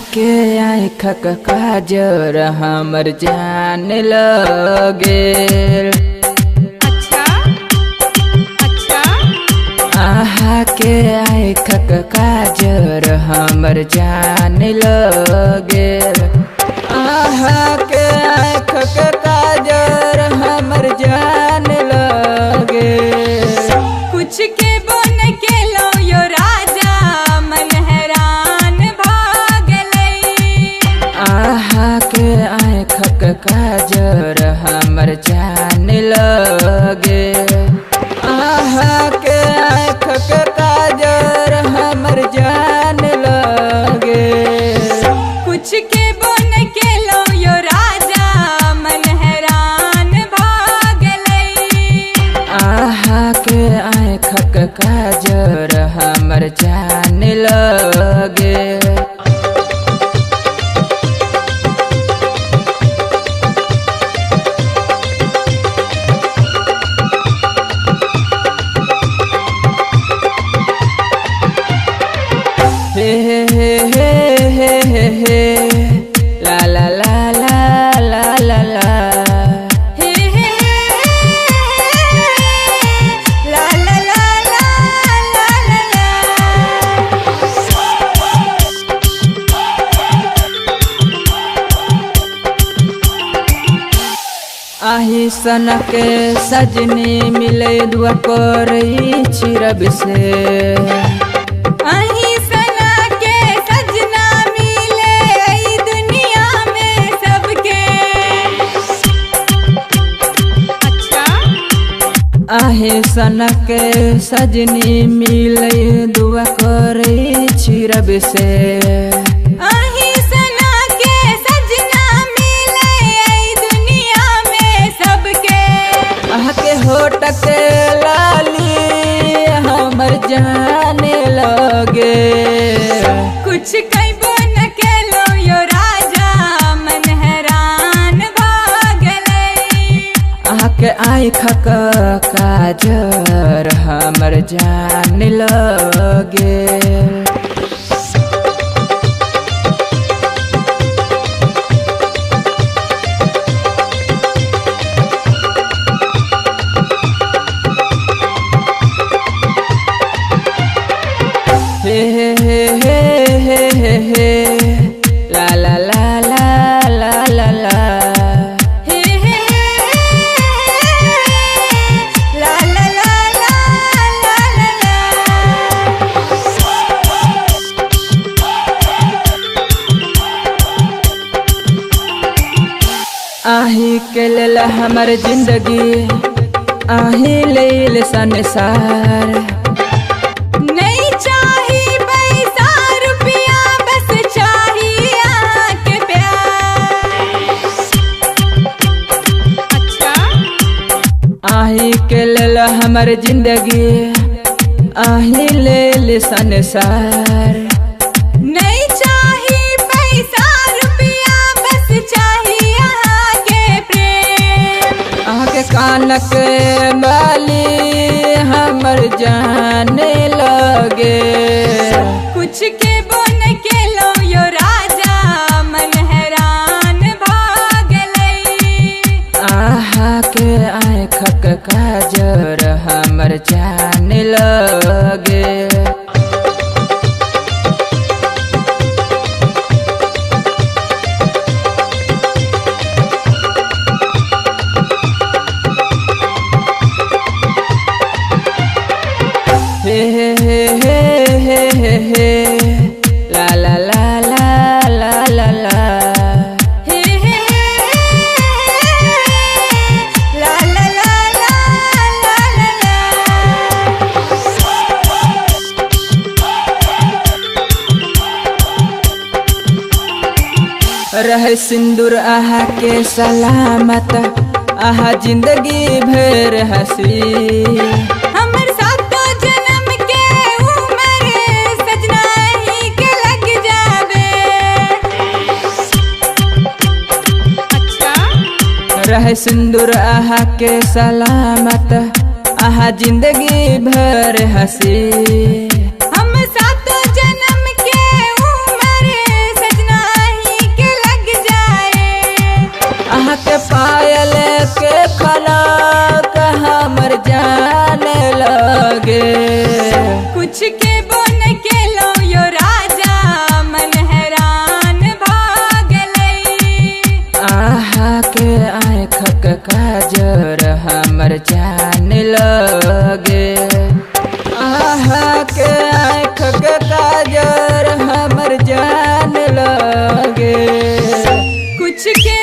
के आँखक काजर हमर जान लगे। अच्छा अच्छा आहा के आँखक काजर हमर जान लगे। आहा के आँखक काजर हमर जान लगे। कुछ के बन के लो यो राजा मन हैरान भागलई। आहा के आँखक काजर हमर जान लगे। आहा के आँखक काजर हमर जान लगे। कुछ के बन के लो यो राजा मन हैरान भागलई। आहा के आँखक काजर हमर जान लगे। हे हे हे हे हे हे ला ला ला ला ला ला ला। हे हे ला ला ला ला ला ला। आही सनक सजनी मिले दुआ करई छिरब से। अहीं सना के सजना मिले ई दुनिया में सबके। अच्छा आहे सनक सजनी मिले दुआ करई छिरब से। अहीं सना के सजना मिले ई दुनिया में सबके। आह के होटक लाली हमर जाने लगे। कुछ कइबो न केलो यो राजा मन हैरान भागलई। आह के आँखक काजर हमर जान लगे। हे हे हे हे हे हे हे ला ला ला ला ला ला ला। हे हे ला ला ला ला ला ला। आही के लेल हमर जिंदगी आही लेल संसार। नहीं चाही पैसा रुपया बस चाहिए आके प्यार। अच्छा आही के लेल हमर जिंदगी आही लेल संसार। नहीं चाही पैसा रुपया बस चाहिए आके प्रेम। आके कानक बाली हमर जाने लगे। कुछ के बन के लो यो राजा मन हैरान भागलई। आहा के आँखक काजर हमर जान लगे। हे हे हे हे हे हे हे ला ला ला ला ला ला ला। हे हे ला ला ला ला ला ला। रहे सिंदूर आहा के सलामत आहा जिंदगी भर हंसी। हमर सातो जन्म के उम्र सजना ही के लग जावे। अच्छा रहे सिंदूर आहा के सलामत आहा जिंदगी भर हंसी। हम सातो जन्म के उम्र सजना पूछ के